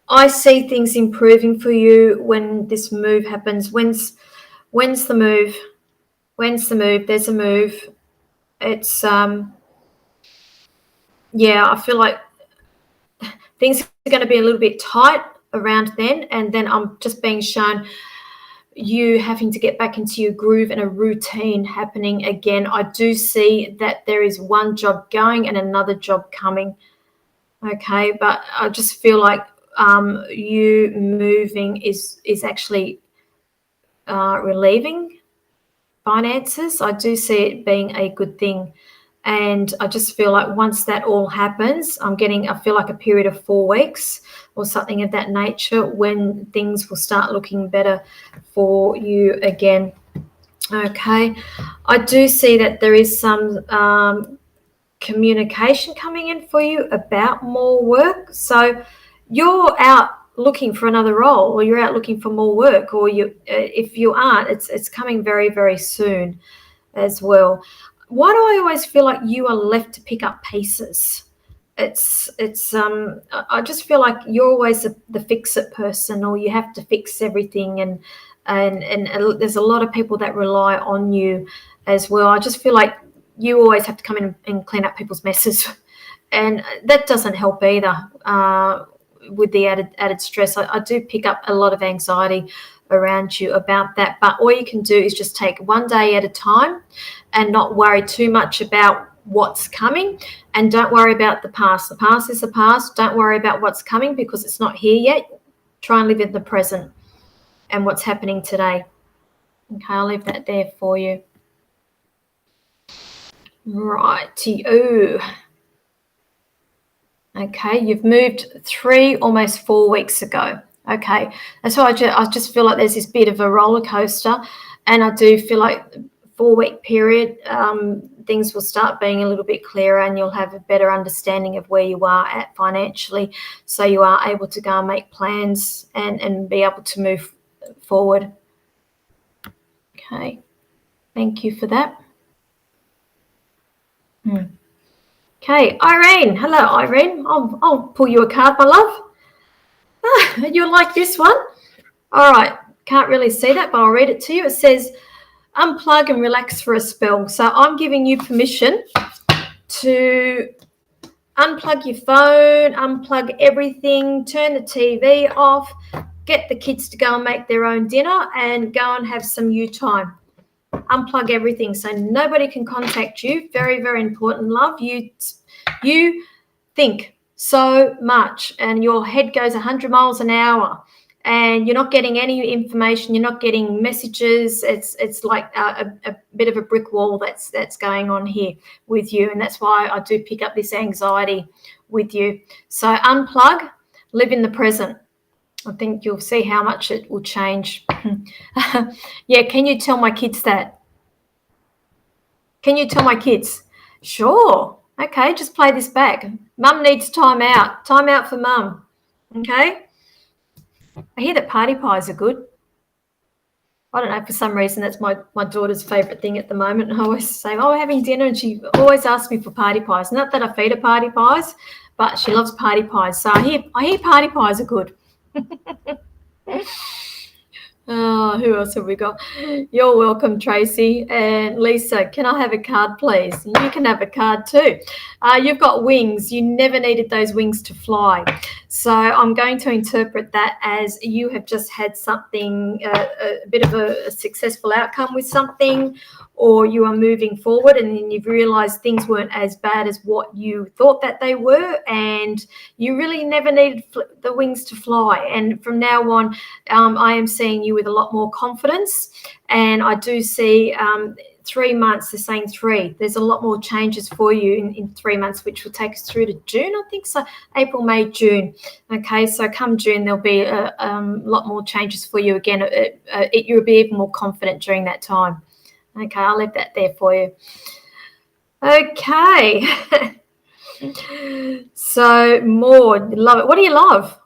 I see things improving for you when this move happens. When's the move? When's the move? There's a move. It's yeah, I feel like things are going to be a little bit tight around then, and then I'm just being shown you having to get back into your groove and a routine happening again. I do see that there is one job going and another job coming. Okay, but I just feel like you moving is actually relieving finances. I do see it being a good thing. And I just feel like once that all happens, I feel like a period of 4 weeks or something of that nature when things will start looking better for you again. Okay. I do see that there is some communication coming in for you about more work. So you're out looking for another role, or you're out looking for more work, or if you aren't, it's coming very, very soon as well. Why do I always feel like you are left to pick up pieces? I just feel like you're always the fix-it person, or you have to fix everything, and there's a lot of people that rely on you as well. I just feel like you always have to come in and clean up people's messes, and that doesn't help either. With the added stress, I do pick up a lot of anxiety around you about that. But all you can do is just take one day at a time and not worry too much about what's coming, and don't worry about the past. The past is the past. Don't worry about what's coming because it's not here yet. Try and live in the present and what's happening today. Okay, I'll leave that there for you. Righty-o. Okay, you've moved 3, almost 4 weeks ago. Okay, that's why I just feel like there's this bit of a roller coaster, and I do feel like 4-week period, things will start being a little bit clearer, and you'll have a better understanding of where you are at financially, so you are able to go and make plans and be able to move forward. Okay, thank you for that. Okay, Irene. Hello, Irene. I'll pull you a card, my love. You'll like this one. All right. Can't really see that, but I'll read it to you. It says, unplug and relax for a spell. So I'm giving you permission to unplug your phone, unplug everything, turn the TV off, get the kids to go and make their own dinner, and go and have some you time. Unplug everything so nobody can contact you. Very, very important, love. You think so much and your head goes 100 miles an hour and you're not getting any information. You're not getting messages. It's like a bit of a brick wall that's going on here with you, and that's why I do pick up this anxiety with you. So unplug, live in the present. I think you'll see how much it will change. Yeah, can you tell my kids that? Can you tell my kids? Sure. Okay, just play this back. Mum needs time out. Time out for mum. Okay? I hear that party pies are good. I don't know, for some reason that's my daughter's favourite thing at the moment. I always say, oh, we're having dinner, and she always asks me for party pies. Not that I feed her party pies, but she loves party pies. So I hear party pies are good. Oh, who else have we got? You're welcome, Tracy. And Lisa, can I have a card, please? You can have a card too. You've got wings. You never needed those wings to fly. So I'm going to interpret that as you have just had something, a bit of a successful outcome with something, or you are moving forward and then you've realized things weren't as bad as what you thought that they were, and you really never needed the wings to fly. And from now on, I am seeing you with a lot more confidence, and I do see 3 months, they're saying 3. There's a lot more changes for you in 3 months, which will take us through to June, I think. So April, May, June. Okay, so come June, there'll be a lot more changes for you again. You'll be even more confident during that time. Okay, I'll leave that there for you. Okay. So more, love it. What do you love?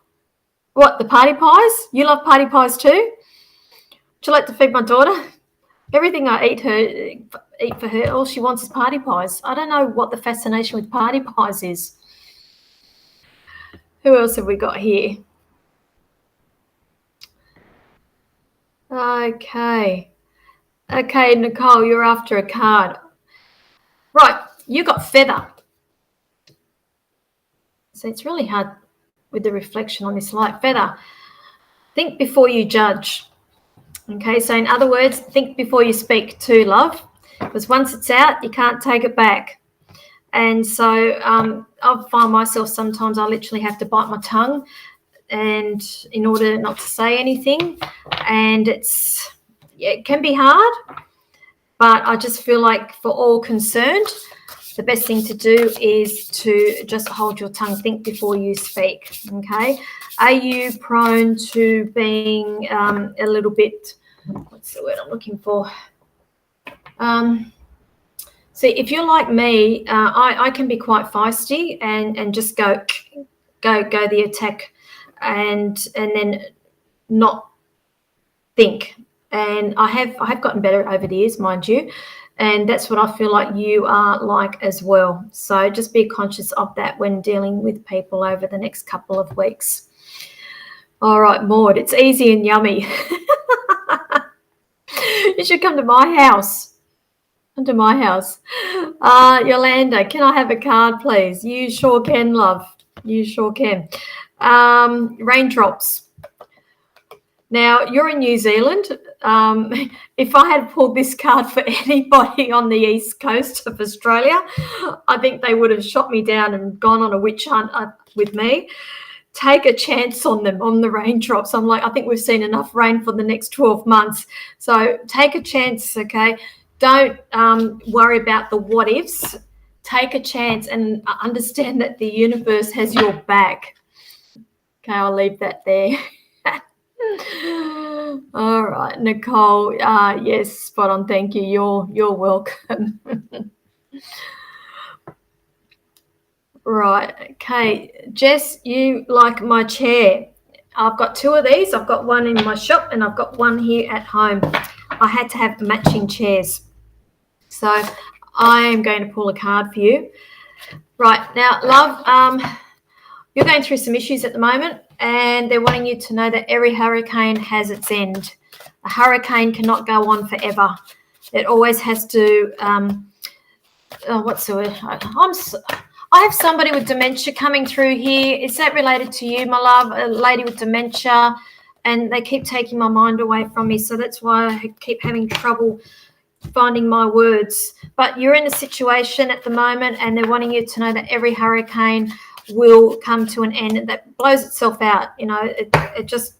What, the party pies? You love party pies too? Would you like to feed my daughter? Everything I eat for her, all she wants is party pies. I don't know what the fascination with party pies is. Who else have we got here? Okay. Okay, Nicole, you're after a card. Right, you got feather. So it's really hard with the reflection on this light. Feather. Think before you judge. Okay, so in other words, think before you speak to love, because once it's out, you can't take it back. And so I find myself sometimes I literally have to bite my tongue, and in order not to say anything, and it can be hard, but I just feel like for all concerned, the best thing to do is to just hold your tongue, think before you speak. Okay, are you prone to being a little bit, what's the word I'm looking for? See, if you're like me, I can be quite feisty and just go the attack, and then not think. And I have gotten better over the years, mind you, and that's what I feel like you are like as well. So just be conscious of that when dealing with people over the next couple of weeks. All right, Maud, it's easy and yummy. You should come to my house. Come to my house. Yolanda, can I have a card, please? You sure can, love. You sure can. Raindrops. Now, you're in New Zealand. If I had pulled this card for anybody on the east coast of Australia, I think they would have shot me down and gone on a witch hunt with me. Take a chance on them, on the raindrops. I'm like, I think we've seen enough rain for the next 12 months. So take a chance, okay? Don't worry about the what ifs. Take a chance and understand that the universe has your back. Okay, I'll leave that there. All right, Nicole. Yes, spot on. Thank you. You're welcome. Right. Okay, Jess, you like my chair. I've got two of these. I've got one in my shop and I've got one here at home. I had to have matching chairs. So I am going to pull a card for you. Right. Now, love, you're going through some issues at the moment, and they're wanting you to know that every hurricane has its end. A hurricane cannot go on forever. It always has to, what's the word? I have somebody with dementia coming through here. Is that related to you, my love? A lady with dementia, and they keep taking my mind away from me. So that's why I keep having trouble finding my words. But you're in a situation at the moment, and they're wanting you to know that every hurricane will come to an end, that blows itself out. It just,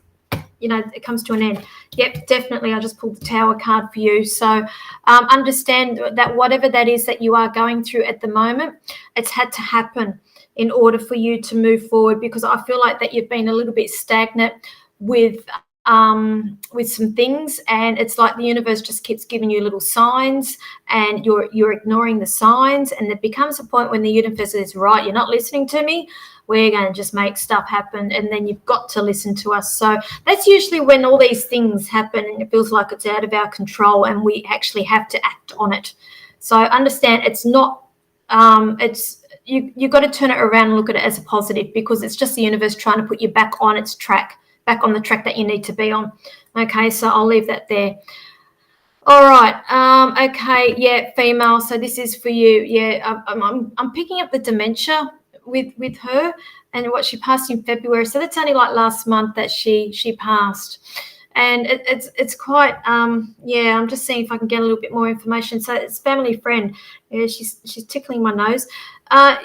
it comes to an end. Yep, definitely. I just pulled the Tower card for you. So understand that whatever that is that you are going through at the moment, it's had to happen in order for you to move forward, because I feel like that you've been a little bit stagnant with some things, and it's like the universe just keeps giving you little signs, and you're ignoring the signs, and it becomes a point when the universe says, right, you're not listening to me, we're going to just make stuff happen, and then you've got to listen to us. So that's usually when all these things happen and it feels like it's out of our control and we actually have to act on it. So understand it's not you've got to turn it around and look at it as a positive, because it's just the universe trying to put you back on its track, back on the track that you need to be on. Okay, so I'll leave that there. All right. Okay. Yeah, female. So this is for you. Yeah, I'm picking up the dementia with her, and what she passed in February. So that's only like last month that she passed, and it's quite yeah. I'm just seeing if I can get a little bit more information. So it's family friend. Yeah, she's tickling my nose.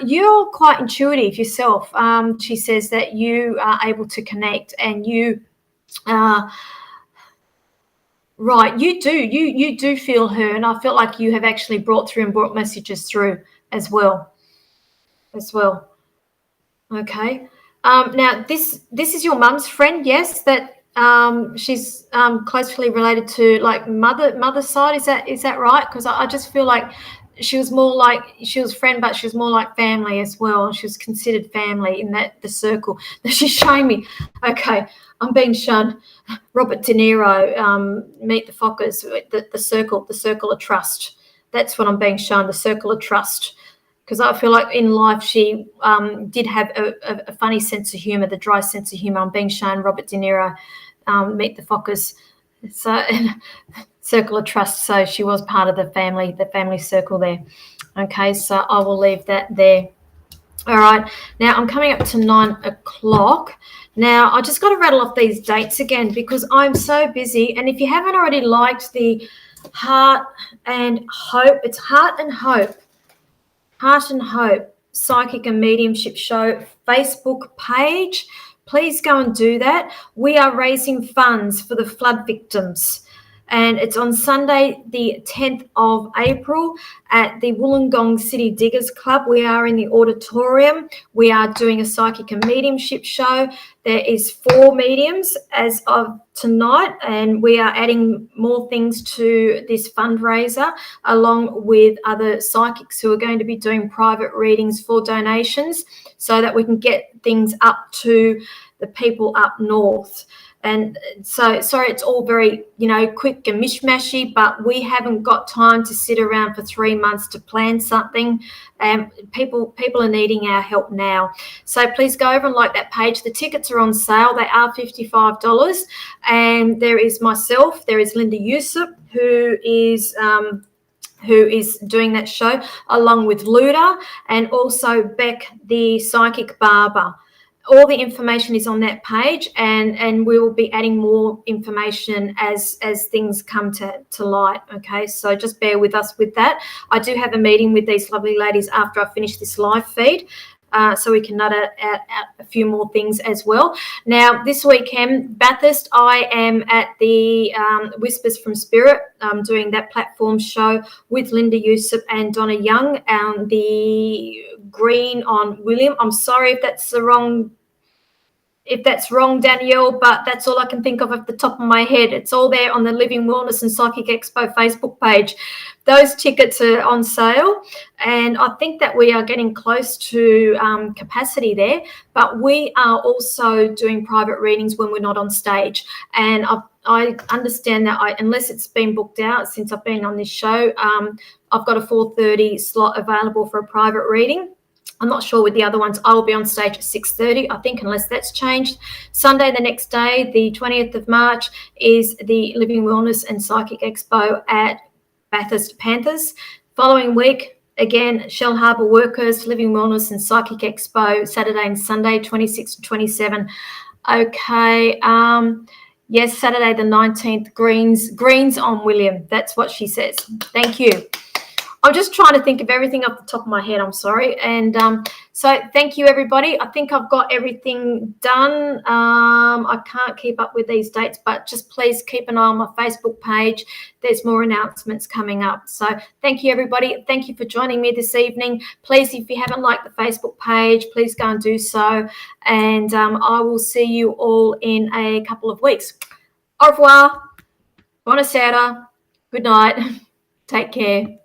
You're quite intuitive yourself. She says that you are able to connect, and you right, you do. You do feel her, and I feel like you have actually brought messages through as well. Okay. Now this is your mum's friend, yes? That she's closely related to like mother's side. Is that right? Because I just feel like she was friend, but she was more like family as well. She was considered family in the circle that she's showing me. Okay, I'm being shown Robert De Niro, Meet the Fockers, the circle of trust. That's what I'm being shown, the circle of trust. Because I feel like in life she did have a funny sense of humour, the dry sense of humour. I'm being shown Robert De Niro, Meet the Fockers, So circle of trust. So she was part of the family circle there. Okay, so I will leave that there. All right, now I'm coming up to 9 o'clock. Now I just got to rattle off these dates again because I'm so busy. And if you haven't already liked the Heart and Hope, it's Heart and Hope Psychic and Mediumship Show Facebook page, please go and do that. We are raising funds for the flood victims. And it's on Sunday, the 10th of April at the Wollongong City Diggers Club. We are in the auditorium. We are doing a psychic and mediumship show. There is 4 mediums as of tonight, and we are adding more things to this fundraiser, along with other psychics who are going to be doing private readings for donations so that we can get things up to the people up north. And so, sorry, it's all very, quick and mishmashy, but we haven't got time to sit around for 3 months to plan something. People are needing our help now. So please go over and like that page. The tickets are on sale. They are $55. And there is myself, there is Linda Yusuf, who is doing that show, along with Luda, and also Beck, the psychic barber. All the information is on that page, and we will be adding more information as things come to light. Okay, so just bear with us with that. I do have a meeting with these lovely ladies after I finish this live feed, so we can nut out a few more things as well. Now, this weekend, Bathurst, I am at the Whispers from Spirit, doing that platform show with Linda Yusuf and Donna Young, and the Green on William. I'm sorry if that's wrong, Danielle, but that's all I can think of at the top of my head. It's all there on the Living Wellness and Psychic Expo Facebook page. Those tickets are on sale, and I think that we are getting close to capacity there, but we are also doing private readings when we're not on stage. And I understand that unless it's been booked out since I've been on this show, I've got a 4:30 slot available for a private reading. I'm not sure with the other ones. I will be on stage at 6:30, I think, unless that's changed. Sunday, the next day, the 20th of March, is the Living Wellness and Psychic Expo at Bathurst Panthers. Following week, again, Shellharbour Workers, Living Wellness and Psychic Expo, Saturday and Sunday, 26 to 27. Okay. Yes, Saturday the 19th, Greens on William. That's what she says. Thank you. I'm just trying to think of everything off the top of my head. I'm sorry. And so thank you, everybody. I think I've got everything done. I can't keep up with these dates, but just please keep an eye on my Facebook page. There's more announcements coming up. So thank you, everybody. Thank you for joining me this evening. Please, if you haven't liked the Facebook page, please go and do so. And I will see you all in a couple of weeks. Au revoir. Buonasera. Good night. Take care.